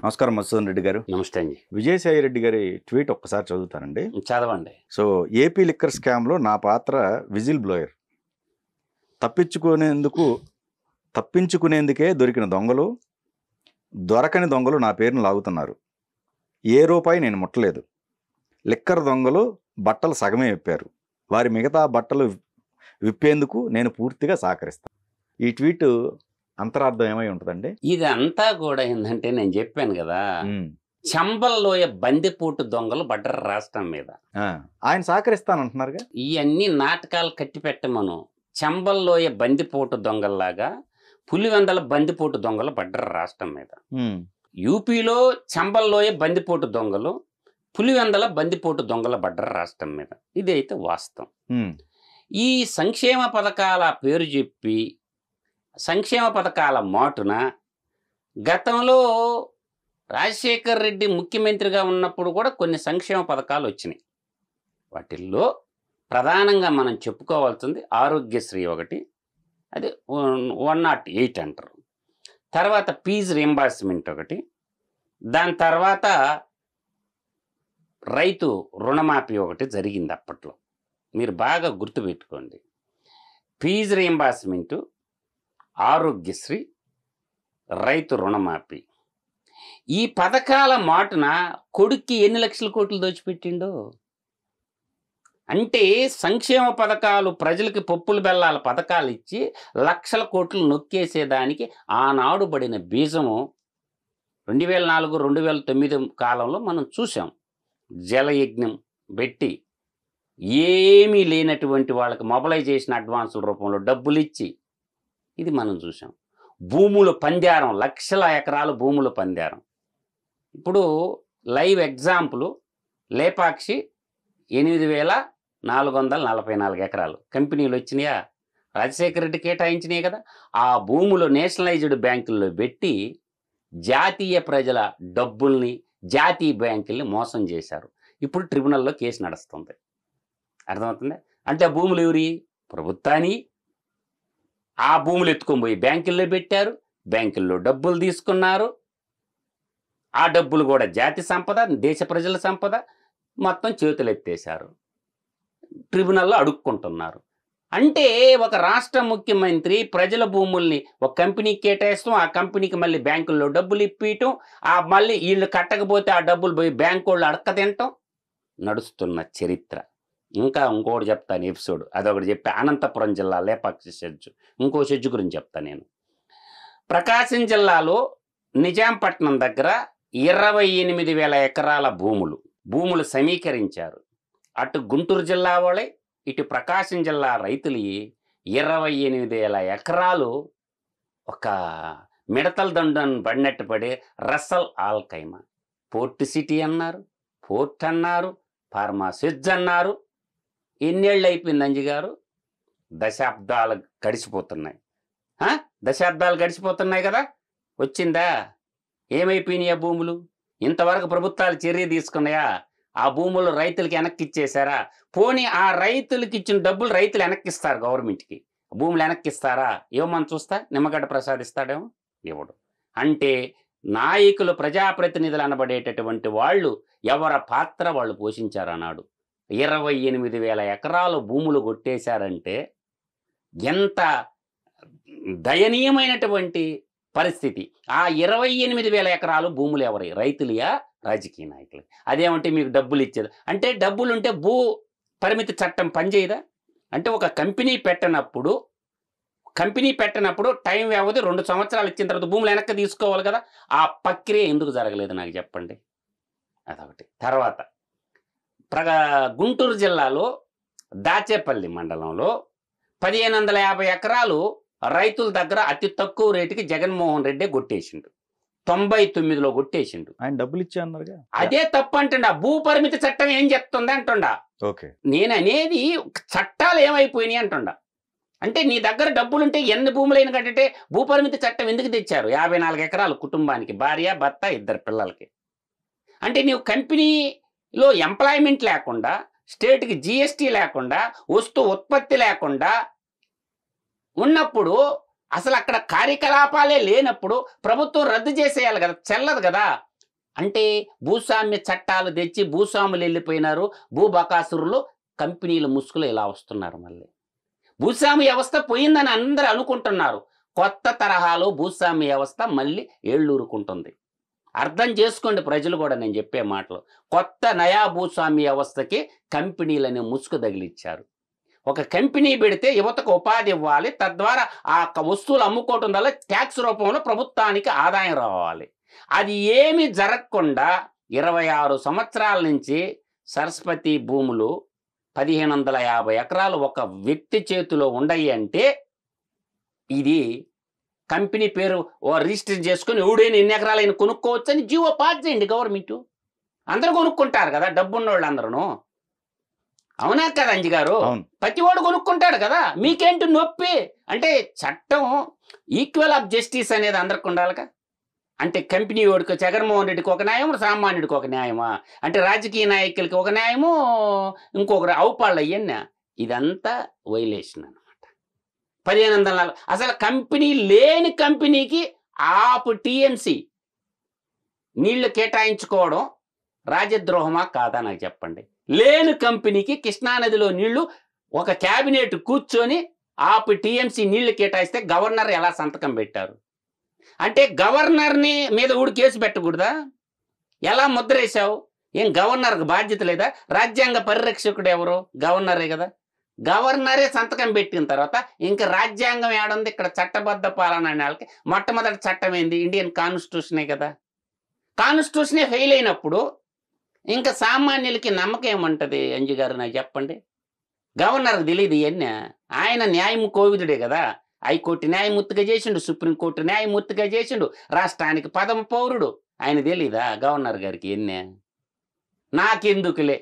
నమస్కారం మధుసూదన్ రెడ్డి గారు. నమస్తే అండి. విజయసాయి రెడ్డి గారి ట్వీట్ ఒక్కసారి చదువుతానండి. చదవండి. సో ఏపీ లిక్కర్ స్కామ్లో నా పాత్ర విజిల్ బ్లోయర్. తప్పించుకునేందుకే దొరికిన దొంగలు, దొరకని దొంగలు నా పేరును లాగుతున్నారు. ఏ రూపాయి నేను ముట్టలేదు. లిక్కర్ దొంగలు బట్టలు సగమే విప్పారు. వారి మిగతా బట్టలు విప్పేందుకు నేను పూర్తిగా సహకరిస్తాను. ఈ ట్వీట్ అంతరార్థం ఏమై ఉంటుందండి? ఇదంతా కూడా ఏంటంటే నేను చెప్పాను కదా, చంబల్లోయ బందిపోటు దొంగలు పడ్డరు రాష్ట్రం మీద. ఆయన సహకరిస్తానంటున్నారుగా. ఇవన్నీ నాటకాలు కట్టి పెట్టమను. చంబల్లోయ బందిపోటు దొంగల్లాగా పులివెందల బందిపోటు దొంగలు పడ్డరు రాష్ట్రం మీద. యూపీలో చంబల్లోయ బందిపోటు దొంగలు, పులివెందల బందిపోటు దొంగలు పడ్డరు రాష్ట్రం మీద. ఇదైతే వాస్తవం. ఈ సంక్షేమ పథకాల పేరు చెప్పి సంక్షేమ పథకాల మాటున గతంలో రాజశేఖర్ రెడ్డి ముఖ్యమంత్రిగా ఉన్నప్పుడు కూడా కొన్ని సంక్షేమ పథకాలు వచ్చినాయి. వాటిల్లో ప్రధానంగా మనం చెప్పుకోవాల్సింది ఆరోగ్యశ్రీ ఒకటి, అది 108 అంటారు. తర్వాత ఫీజు రీంబర్స్మెంట్ ఒకటి, దాని తర్వాత రైతు రుణమాఫీ ఒకటి జరిగింది అప్పట్లో. మీరు బాగా గుర్తుపెట్టుకోండి. ఫీజు రీంబర్స్మెంట్, ఆరోగ్యశ్రీ, రైతు రుణమాఫీ. ఈ పథకాల మాటున కొడుక్కి ఎన్ని లక్షల కోట్లు దోచిపెట్టిండో. అంటే సంక్షేమ పథకాలు ప్రజలకి పప్పులు బెల్లాల పథకాలు ఇచ్చి లక్షల కోట్లు నొక్కేసేదానికి ఆనాడు పడిన బీజము 2004, 2009 కాలంలో మనం చూసాం. జలయజ్ఞం పెట్టి ఏమీ లేనటువంటి వాళ్ళకి మొబలైజేషన్ అడ్వాన్సుల రూపంలో డబ్బులు ఇచ్చి ఇది మనం చూసాం. భూముల పందేరం, లక్షల ఎకరాలు భూముల పందేరం. ఇప్పుడు లైవ్ ఎగ్జాంపుల్ లేపాక్షి 8,444 ఎకరాలు కంపెనీలు వచ్చినాయా? రాజశేఖర రెడ్డి కేటాయించినాయి కదా. ఆ భూములు నేషనలైజ్డ్ బ్యాంకుల్లో పెట్టి జాతీయ ప్రజల డబ్బుల్ని జాతీయ బ్యాంకుల్ని మోసం చేశారు. ఇప్పుడు ట్రిబ్యునల్లో కేసు నడుస్తుంది. అర్థమవుతుంది? అంటే ఆ భూములు ఎవరి? ప్రభుత్వాన్ని. ఆ భూములు ఎత్తుకొని పోయి బ్యాంకుల్లో పెట్టారు, బ్యాంకుల్లో డబ్బులు తీసుకున్నారు. ఆ డబ్బులు కూడా జాతి సంపద, దేశ ప్రజల సంపద, మొత్తం చేతులు ఎత్తేశారు. ట్రిబ్యునల్లో అడుక్కుంటున్నారు. అంటే ఒక రాష్ట్ర ముఖ్యమంత్రి ప్రజల భూముల్ని ఒక కంపెనీకి కేటాయిస్తాం, ఆ కంపెనీకి మళ్ళీ బ్యాంకుల్లో డబ్బులు ఇప్పించటం, ఆ మళ్ళీ వీళ్ళు కట్టకపోతే ఆ డబ్బులు పోయి బ్యాంకు వాళ్ళు అడక్క తినటం నడుస్తున్న చరిత్ర. ఇంకోటి చెప్తాను ఎపిసోడ్, అదొకటి చెప్పా. అనంతపురం జిల్లా లేపాక్షి సెజ్జు, ఇంకో సెజ్జు గురించి చెప్తాను నేను. ప్రకాశం జిల్లాలో నిజాంపట్నం దగ్గర 28,000 ఎకరాల భూములు సమీకరించారు. అటు గుంటూరు జిల్లా వాళ్ళే, ఇటు ప్రకాశం జిల్లా రైతులు 28,000 ఎకరాలు ఒక మిడతల దండం పడినట్టు పడే రసల్ ఆల్కైమా. పోర్ట్ సిటీ అన్నారు, పోర్ట్ అన్నారు, ఫార్మా సెజ్ అన్నారు. ఎన్నేళ్ళు అయిపోయింది అంజి గారు? దశాబ్దాలు గడిచిపోతున్నాయి. దశాబ్దాలు గడిచిపోతున్నాయి కదా. వచ్చిందా? ఏమైపోయినాయి ఆ భూములు? ఇంతవరకు ప్రభుత్వాలు చర్య తీసుకున్నాయా? ఆ భూములు రైతులకి వెనక్కి ఇచ్చేశారా? పోనీ ఆ రైతులకి ఇచ్చిన డబ్బులు రైతులు వెనక్కిస్తారు గవర్నమెంట్కి. భూములు వెనక్కిస్తారా? ఇవ్వమని చూస్తా, నిమ్మగడ్డ ప్రసాదిస్తాడేమో, ఇవ్వడు. అంటే నాయకులు, ప్రజాప్రతినిధులు అనబడేటటువంటి వాళ్ళు ఎవరి పాత్ర వాళ్ళు పోషించారు అన్నాడు. 28,000 ఎకరాలు భూములు కొట్టేశారంటే ఎంత దయనీయమైనటువంటి పరిస్థితి. ఆ 28,000 ఎకరాలు భూములు ఎవరి? రైతులయా, రాజకీయ నాయకులు? అదేమంటే మీకు డబ్బులు ఇచ్చేది అంటే, డబ్బులు ఉంటే భూ పరిమితి చట్టం పనిచేయదా? అంటే ఒక కంపెనీ పెట్టినప్పుడు టైం వ్యవధి 2 సంవత్సరాలు ఇచ్చిన తర్వాత భూములు వెనక్కి తీసుకోవాలి కదా. ఆ ప్రక్రియ ఎందుకు జరగలేదు నాకు చెప్పండి. అదొకటి. తర్వాత గుంటూరు జిల్లాలో దాచేపల్లి మండలంలో 1,550 ఎకరాలు రైతుల దగ్గర అతి తక్కువ రేటుకి జగన్మోహన్ రెడ్డి కొట్టేసిండు. 99లో కొట్టేసిండు. ఆయన డబ్బులు ఇచ్చా అన్నారుగా. అదే తప్పు అంటుండా. భూ పరిమితి చట్టం ఏం చెప్తుంది అంటుండా. నేను అనేది చట్టాలు ఏమైపోయినాయి అంటుండా. అంటే నీ దగ్గర డబ్బులుంటే ఎన్ని భూములైన కట్టితే భూపరిమితి చట్టం ఎందుకు తెచ్చారు? 54 ఎకరాలు కుటుంబానికి, భార్య భర్త 2 పిల్లలకి. అంటే నీవు కంపెనీలో ఎంప్లాయ్మెంట్ లేకుండా, స్టేట్కి జిఎస్టీ లేకుండా, ఉత్పత్తి లేకుండా ఉన్నప్పుడు, అసలు అక్కడ కార్యకలాపాలే లేనప్పుడు ప్రభుత్వం రద్దు చేసేయాలి కదా. చెల్లదు కదా. అంటే భూస్వామ్య చట్టాలు తెచ్చి భూస్వాములు వెళ్ళిపోయినారు, భూబకాసురులు కంపెనీల ముసుగులో ఇలా వస్తున్నారు. మళ్ళీ భూస్వామ్య వ్యవస్థ పోయిందని అందరూ అనుకుంటున్నారు. కొత్త తరహాలో భూస్వామ్య వ్యవస్థ మళ్ళీ ఏళ్ళూరుకుంటుంది. అర్థం చేసుకోండి ప్రజలు కూడా నేను చెప్పే మాటలు. కొత్త నయా భూస్వామ్య వ్యవస్థకి కంపెనీలని ముసుగు తగిలిచ్చారు. ఒక కంపెనీ పెడితే యువతకు ఉపాధి ఇవ్వాలి, తద్వారా ఆ వస్తువులు అమ్ముకోవటం వల్ల ట్యాక్స్ రూపంలో ప్రభుత్వానికి ఆదాయం రావాలి. అది ఏమి జరగకుండా 26 సంవత్సరాల నుంచి సరస్వతి భూములు 1550 ఎకరాలు ఒక వ్యక్తి చేతిలో ఉండయి అంటే ఇది కంపెనీ పేరు రిజిస్టర్ చేసుకుని ఎవడైనా ఎన్ని ఎకరాలు అయినా కొనుక్కోవచ్చు అని జీవో పాస్ చేయండి గవర్నమెంట్. అందరూ కొనుక్కుంటారు కదా, డబ్బున్న వాళ్ళు అందరూ. అవునా కదా అంజి గారు? ప్రతి వాడు కొనుక్కుంటాడు కదా, మీకేంటి నొప్పి? అంటే చట్టం ఈక్వల్ ఆఫ్ జస్టిస్ అనేది అందరికి ఉండాలిగా. అంటే కంపెనీ వాడికి జగన్మోహన్ రెడ్డికి ఒక న్యాయం, సామాన్యుడికి ఒక న్యాయమా? అంటే రాజకీయ నాయకులకి ఒక న్యాయము, ఇంకొకరు అవుపాళ్ళు అయ్యన్నా. ఇదంతా వైలేషన్ అనమాట. 1540 అసలు కంపెనీ లేని కంపెనీకి ఆపు టీఎంసీ నీళ్లు కేటాయించుకోవడం రాజద్రోహమా కాదా నాకు చెప్పండి. లేని కంపెనీకి కృష్ణానదిలో నీళ్లు ఒక క్యాబినెట్ కూర్చొని ఆపు టీఎంసీ నీళ్లు కేటాయిస్తే గవర్నర్ ఎలా సంతకం పెట్టారు? అంటే గవర్నర్ని మీద ఊడి కేసు పెట్టకూడదా? ఎలా ముద్ర వేసావు? ఏం గవర్నర్కి బాధ్యత లేదా? రాజ్యాంగ పరిరక్షకుడు ఎవరు? గవర్నరే కదా. గవర్నరే సంతకం పెట్టిన తర్వాత ఇంకా రాజ్యాంగం ఏడుంది? ఇక్కడ చట్టబద్ధ పాలన అనే వాళ్ళకి మొట్టమొదటి చట్టం ఏంది? ఇండియన్ కాన్స్టిట్యూషనే కదా. కాన్స్టిట్యూషనే ఫెయిల్ అయినప్పుడు ఇంకా సామాన్యులకి నమ్మకం ఏముంటుంది అంజి గారు నాకు చెప్పండి? గవర్నర్కి తెలియదు ఇవన్నీ. ఆయన న్యాయం కోవిదుడే కదా. హైకోర్టు న్యాయమూర్తిగా చేసిండు, సుప్రీంకోర్టు న్యాయమూర్తిగా చేసిండు, రాష్ట్రానికి పదమ పౌరుడు. ఆయన తెలీదా గవర్నర్ గారికి ఎన్నే? నాకెందుకులే,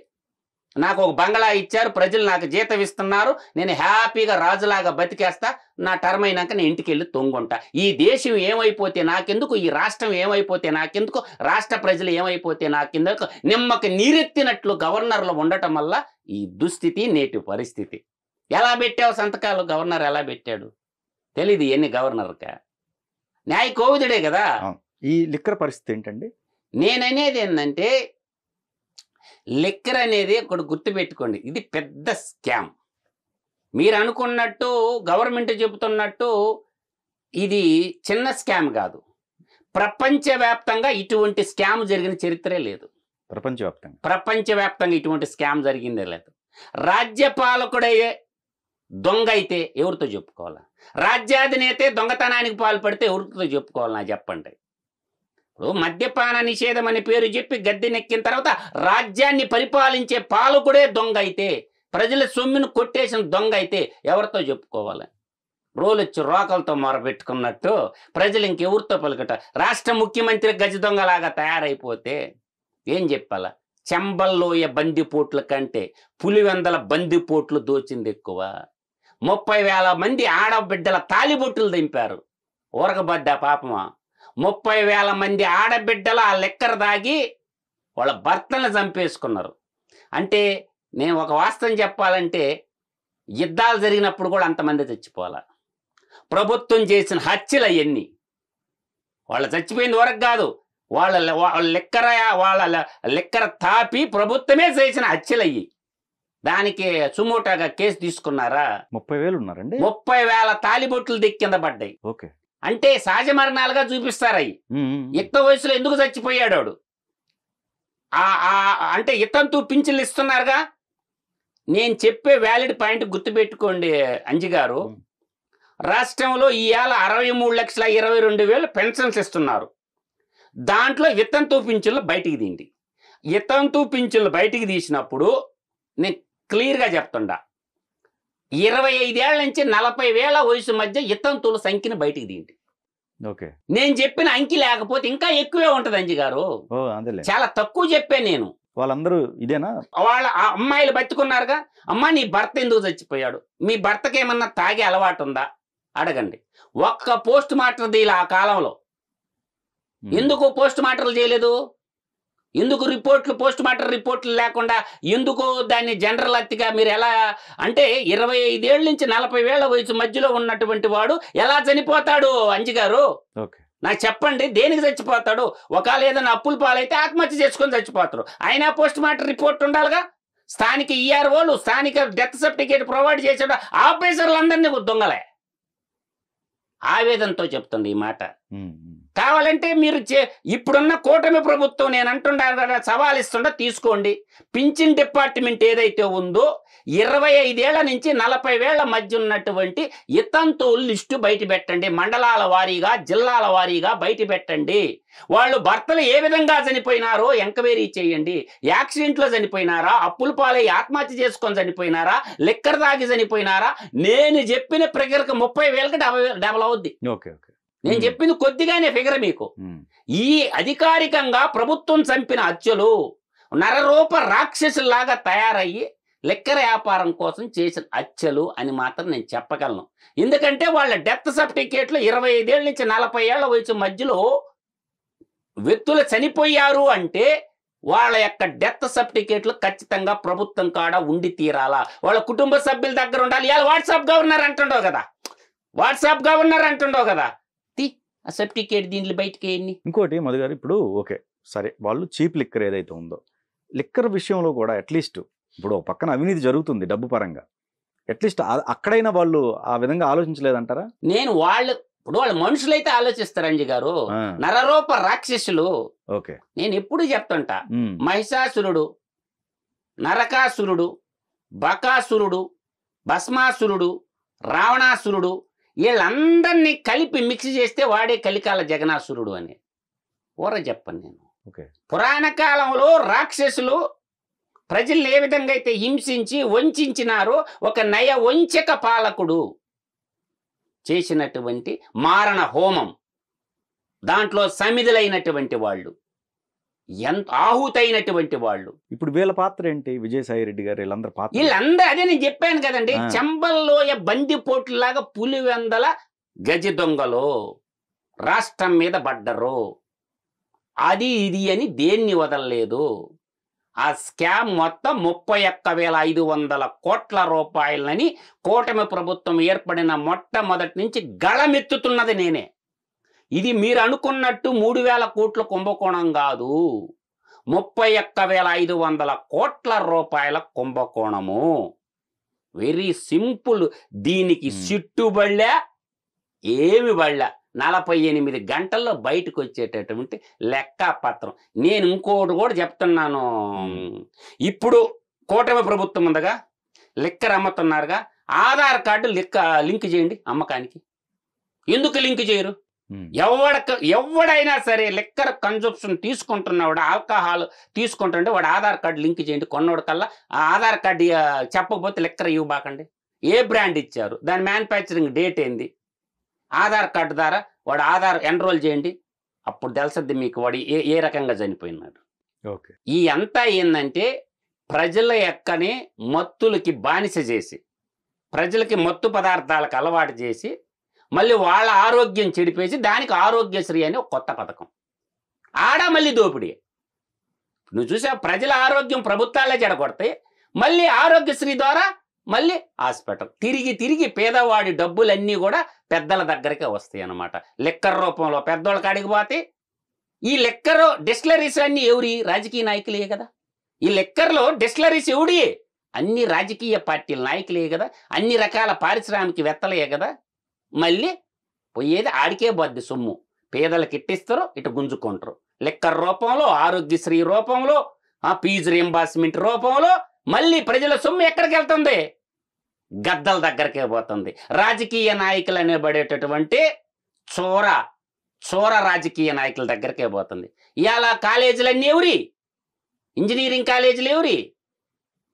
నాకు ఒక బంగ్లా ఇచ్చారు, ప్రజలు నాకు జీతం ఇస్తున్నారు, నేను హ్యాపీగా రాజులాగా బతికేస్తా, నా టర్మ్ అయినాక నేను ఇంటికి వెళ్ళి తొంగుంటా. ఈ దేశం ఏమైపోతే నాకెందుకు, ఈ రాష్ట్రం ఏమైపోతే నాకెందుకు, రాష్ట్ర ప్రజలు ఏమైపోతే నాకెందుకు, నిమ్మకి నీరెత్తినట్లు గవర్నర్లు ఉండటం వల్ల ఈ దుస్థితి, నేటి పరిస్థితి. ఎలా పెట్టావు సంతకాలు? గవర్నర్ ఎలా పెట్టాడు తెలీదు. ఎన్ని గవర్నర్కా? న్యాయ కోవిదుడే కదా. ఈ లిక్కర్ పరిస్థితి ఏంటండి? నేననేది ఏంటంటే, లిక్కర్ అనేది ఒకటి గుర్తుపెట్టుకోండి, ఇది పెద్ద స్కామ్. మీరు అనుకున్నట్టు, గవర్నమెంట్ చెబుతున్నట్టు ఇది చిన్న స్కామ్ కాదు. ప్రపంచవ్యాప్తంగా ఇటువంటి స్కామ్ జరిగిన చరిత్రే లేదు. ప్రపంచవ్యాప్తంగా ఇటువంటి స్కామ్ జరిగిందే లేదు. రాజ్యపాలకుడయ్యే దొంగ అయితే ఎవరితో చెప్పుకోవాలా? రాజ్యాధినేతే దొంగతనానికి పాల్పడితే ఎవరితో చెప్పుకోవాలి నాకు చెప్పండి? ఇప్పుడు మద్యపాన నిషేధం అని పేరు చెప్పి గద్దెనెక్కిన తర్వాత రాజ్యాన్ని పరిపాలించే పాలకుడే దొంగ అయితే, ప్రజల సొమ్మును కొట్టేసిన దొంగ అయితే ఎవరితో చెప్పుకోవాలి? రోలొచ్చి రోకలతో మొరబెట్టుకున్నట్టు ప్రజలు ఇంకెవరితో పలుకట? రాష్ట్ర ముఖ్యమంత్రి గజ దొంగలాగా తయారైపోతే ఏం చెప్పాలా? చెంబల్లోయ బందిపోట్ల కంటే పులివెందల బందిపోట్లు దోచింది ఎక్కువ. 30,000 మంది ఆడబిడ్డల తాలిబొట్టులు దింపారు. ఊరకబడ్డా పాపమా? 30,000 మంది ఆడబిడ్డల ఆ లెక్కర దాగి వాళ్ళ భర్తలను చంపేసుకున్నారు. అంటే నేను ఒక వాస్తవం చెప్పాలంటే, యుద్ధాలు జరిగినప్పుడు కూడా అంతమంది చచ్చిపోవాలా? ప్రభుత్వం చేసిన హత్యలు అవన్నీ. వాళ్ళు చచ్చిపోయింది వరకు కాదు, వాళ్ళ లెక్కర తాపి ప్రభుత్వమే చేసిన హత్యలు అయ్యి. దానికి సుమోటాగా కేసు తీసుకున్నారా? 30,000 ఉన్నారండి. 30,000 తాలిబొట్లు దిక్కి కింద పడ్డాయి. ఓకే. అంటే సహజ మరణాలుగా చూపిస్తారు అవి. యుక్త వయసులో ఎందుకు చచ్చిపోయాడు వాడు? అంటే ఇతంతు పింఛన్లు ఇస్తున్నారుగా. నేను చెప్పే వ్యాలిడ్ పాయింట్ గుర్తుపెట్టుకోండి అంజి గారు. రాష్ట్రంలో ఇవాళ 63,22,000 పెన్షన్స్ ఇస్తున్నారు. దాంట్లో వితంతు పింఛన్లు బయటికి తీయండి. వితంతు పింఛన్లు బయటికి తీసినప్పుడు నేను క్లియర్గా చెప్తుండా, 25 ఏళ్ల నుంచి 40,000 వయసు మధ్య వితంతువుల సంఖ్యను బయటికి తీయండి. ఓకే. నేను చెప్పిన అంకి లేకపోతే ఇంకా ఎక్కువే ఉంటది అంజి గారు. చాలా తక్కువ చెప్పాను నేను. వాళ్ళందరూ ఇదేనా? వాళ్ళ అమ్మాయిలు బతుకున్నారుగా. అమ్మ నీ భర్త ఎందుకు చచ్చిపోయాడు? మీ భర్తకి ఏమన్నా తాగే అలవాటు ఉందా అడగండి. ఒక్క పోస్ట్ మార్టం తీయాలి ఆ కాలంలో. ఎందుకు పోస్ట్ మార్టర్లు చేయలేదు? ఎందుకు పోస్ట్ మార్టం రిపోర్ట్లు లేకుండా ఎందుకు దాన్ని జనరల్ హత్యగా మీరు ఎలా? అంటే 25 ఏళ్ళ నుంచి 40,000 వయసు మధ్యలో ఉన్నటువంటి వాడు ఎలా చనిపోతాడు అంజి గారు? నాకు చెప్పండి, దేనికి చచ్చిపోతాడు? ఒకవేళ ఏదైనా అప్పుల పాలైతే ఆత్మహత్య చేసుకొని చచ్చిపోతారు. అయినా పోస్ట్ మార్టం రిపోర్ట్ ఉండాలిగా. స్థానిక ఈఆర్ఓలు, స్థానిక డెత్ సర్టిఫికేట్ ప్రొవైడ్ చేసాడు, ఆఫీసర్లందరినీ దొంగలే. ఆవేదనతో చెప్తుంది ఈ మాట. కావాలంటే మీరు ఇప్పుడున్న కూటమి ప్రభుత్వం నేను అంటున్నాను కదా, సవాల్ ఇస్తుండ తీసుకోండి. పింఛన్ డిపార్ట్మెంట్ ఏదైతే ఉందో 25 ఏళ్ల నుంచి 40 ఏళ్ల మధ్య ఉన్నటువంటి ఇతంతువుల లిస్టు బయట పెట్టండి. మండలాల వారీగా, జిల్లాల వారీగా బయట పెట్టండి. వాళ్ళు భర్తలు ఏ విధంగా చనిపోయినారో ఎంక్వైరీ చేయండి. యాక్సిడెంట్లో చనిపోయినారా, అప్పుల పాలై ఆత్మహత్య చేసుకొని చనిపోయినారా, లిక్కర్ తాగి చనిపోయినారా? నేను చెప్పిన ప్రక్రియకు 30,000కి డబల్ అవుద్ది. నేను చెప్పింది కొద్దిగానే ఫిగర్ మీకు. ఈ అధికారికంగా ప్రభుత్వం చంపిన హత్యలు నరరూప రాక్షసులాగా తయారయ్యి లెక్కర వ్యాపారం కోసం చేసిన హత్యలు అని మాత్రం నేను చెప్పగలను. ఎందుకంటే వాళ్ళ డెత్ సర్టిఫికేట్లు 25 ఏళ్ళ నుంచి 40 ఏళ్ల వయసు మధ్యలో వ్యక్తులు చనిపోయారు అంటే వాళ్ళ యొక్క డెత్ సర్టిఫికేట్లు ఖచ్చితంగా ప్రభుత్వం కాడ ఉండి తీరాలా, వాళ్ళ కుటుంబ సభ్యుల దగ్గర ఉండాలి. ఇవాళ వాట్సాప్ గవర్నర్ అంటుండవు కదా, ఆ సర్టిఫికేట్ దీంట్లో బయటకి ఎన్ని. ఇంకోటి మధు గారు, ఇప్పుడు ఓకే సరే, వాళ్ళు చీప్ లిక్కర్ ఏదైతే ఉందో, లిక్కర్ విషయంలో కూడా అట్లీస్ట్ ఇప్పుడు పక్కన అవినీతి జరుగుతుంది డబ్బు పరంగా, అట్లీస్ట్ అక్కడైనా వాళ్ళు ఆ విధంగా ఆలోచించలేదంటారా? నేను ఇప్పుడు వాళ్ళ మనుషులైతే ఆలోచిస్తారు అంజి గారు, నరరూప రాక్షసులు. ఓకే, నేను ఎప్పుడు చెప్తుంటా, మహిషాసురుడు, నరకాసురుడు, బకాసురుడు, భస్మాసురుడు, రావణాసురుడు, వీళ్ళందరినీ కలిపి మిక్స్ చేస్తే వాడే కలికాల జగనాసురుడు అని చెప్పను నేను. పురాణ కాలంలో రాక్షసులు ప్రజల్ని ఏ విధంగా అయితే హింసించి వంచినారో, ఒక నయ వంచక పాలకుడు చేసినటువంటి మారణ హోమం, దాంట్లో సమిధులైనటువంటి వాళ్ళు, ఎంత ఆహుతైనటువంటి వాళ్ళు. ఇప్పుడు వీళ్ళ పాత్ర ఏంటి? విజయసాయి రెడ్డి గారు వీళ్ళందరూ అదే నేను చెప్పాను కదండి, చెంబల్లోయ బందిపోట్లలాగా పులివెందల గజ దొంగలు రాష్ట్రం మీద పడ్డరు. అది ఇది అని దేన్ని వదలలేదు. ఆ స్కామ్ మొత్తం 31,500 కోట్ల రూపాయలని కూటమి ప్రభుత్వం ఏర్పడిన మొట్టమొదటి నుంచి గళమెత్తుతున్నది నేనే. ఇది మీరు అనుకున్నట్టు 3,000 కోట్ల కుంభకోణం కాదు, 31,500 కోట్ల రూపాయల కుంభకోణము. Very simple. దీనికి సిట్టుబళ్ళా ఏమి బళ్ళా 48 గంటల్లో బయటకు వచ్చేటటువంటి లెక్కపత్రం. నేను ఇంకోటి కూడా చెప్తున్నాను, ఇప్పుడు కూటమి ప్రభుత్వం ఉందగా, లిక్కర్ అమ్ముతున్నారుగా, ఆధార్ కార్డు లింక్ చేయండి అమ్మకానికి. ఎందుకు లింక్ చేయరు? ఎవడైనా సరే లిక్కర్ కన్జంప్షన్ తీసుకుంటున్నవాడు, ఆల్కహాల్ తీసుకుంటుంటే వాడు ఆధార్ కార్డు లింక్ చేయండి. కొన్నోడు కల్లా ఆ ఆధార్ కార్డు చెప్పకపోతే లిక్కర్ ఇవ్వబాకండి. ఏ బ్రాండ్ ఇచ్చారు, దాని మ్యానుఫ్యాక్చరింగ్ డేట్ ఏంది, ఆధార్ కార్డు ద్వారా వాడు ఆధార్ ఎన్రోల్ చేయండి. అప్పుడు తెలుస్తుంది మీకు వాడు ఏ రకంగా చనిపోయినాడు. ఈ అంతా ఏంటంటే ప్రజల యొక్కనే మత్తులకి బానిస చేసి, ప్రజలకి మత్తు పదార్థాలకు అలవాటు చేసి, మళ్ళీ వాళ్ళ ఆరోగ్యం చెడిపేసి దానికి ఆరోగ్యశ్రీ అని ఒక కొత్త పథకం. ఆడ మళ్ళీ దోపిడీ. నువ్వు చూసా, ప్రజల ఆరోగ్యం ప్రభుత్వాలే చెడగొడతాయి, మళ్ళీ ఆరోగ్యశ్రీ ద్వారా మళ్ళీ హాస్పిటల్. తిరిగి పేదవాడి డబ్బులన్నీ కూడా పెద్దల దగ్గరకే వస్తాయి అన్నమాట. లిక్కర్ రూపంలో పెద్దోళ్ళ కాడికి పోతే, ఈ లిక్కర్ డిస్టిలరీస్ అన్నీ ఎవరి? రాజకీయ నాయకులే కదా. ఈ లిక్కర్లో డిస్టిలరీస్ ఎవడి? అన్ని రాజకీయ పార్టీల నాయకులే కదా, అన్ని రకాల పారిశ్రామికవేత్తలే కదా. మళ్ళీ పోయేది ఆడికే బద్ది సొమ్ము. పేదలకు ఇట్టిస్తారు, ఇటు గుంజుకుంటారు. లిక్కర్ రూపంలో, ఆరోగ్యశ్రీ రూపంలో, ఫీజు రీంబర్స్మెంట్ రూపంలో మళ్ళీ ప్రజల సొమ్ము ఎక్కడికి వెళ్తుంది? గద్దల దగ్గరకే పోతుంది. రాజకీయ నాయకులు అనేబడేటటువంటి చోర రాజకీయ నాయకుల దగ్గరకే పోతుంది. ఇవాళ కాలేజీలన్నీ ఎవరి? ఇంజనీరింగ్ కాలేజీలు ఎవరి?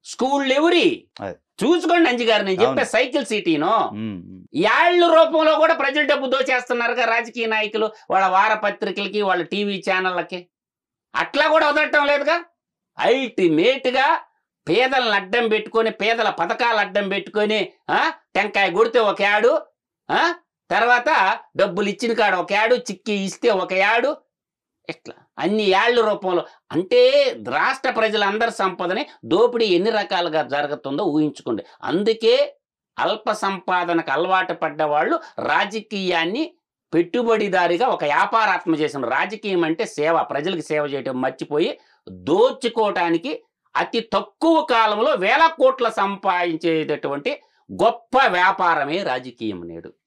స్కూళ్ళు ఎవరి? చూసుకోండి అంజి గారు, నేను చెప్పే సైకిల్ సిటీను యాళ్ళ రూపంలో కూడా ప్రజల డబ్బు దోచేస్తున్నారుగా రాజకీయ నాయకులు, వాళ్ళ వారపత్రికలకి, వాళ్ళ టీవీ ఛానళ్ళకి. అట్లా కూడా వదలటం లేదుగా. అల్టిమేట్గా పేదలను అడ్డం పెట్టుకొని, పేదల పథకాలు అడ్డం పెట్టుకొని, టెంకాయ కొడితే ఒక యాడు, తర్వాత డబ్బులు ఇచ్చిన కాడ ఒక యాడు, చిక్కి ఇస్తే ఒక యాడు, ఇట్లా అన్ని యాళ్ళ రూపంలో. అంటే రాష్ట్ర ప్రజలందరి సంపదని దోపిడీ ఎన్ని రకాలుగా జరుగుతుందో ఊహించుకోండి. అందుకే అల్ప సంపాదనకు అలవాటు పడ్డ వాళ్ళు రాజకీయాన్ని పెట్టుబడిదారిగా ఒక వ్యాపారాత్మ చేసిన రాజకీయం అంటే సేవ, ప్రజలకు సేవ చేయటం మర్చిపోయి దోచుకోవటానికి అతి తక్కువ కాలంలో వేల కోట్ల సంపాదించేటటువంటి గొప్ప వ్యాపారమే రాజకీయం నేడు.